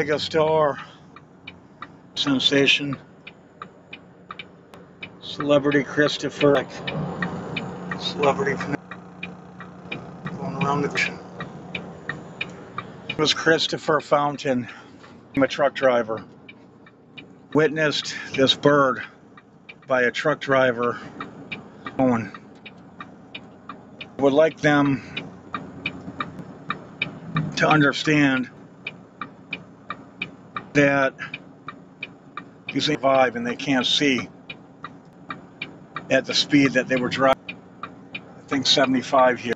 Mega star sensation, celebrity Christopher, celebrity going around the ocean. It was Christopher Fountain. I'm a truck driver. Witnessed this bird by a truck driver going. I would like them to understand that you survive and they can't see at the speed that they were driving. I think 75 here.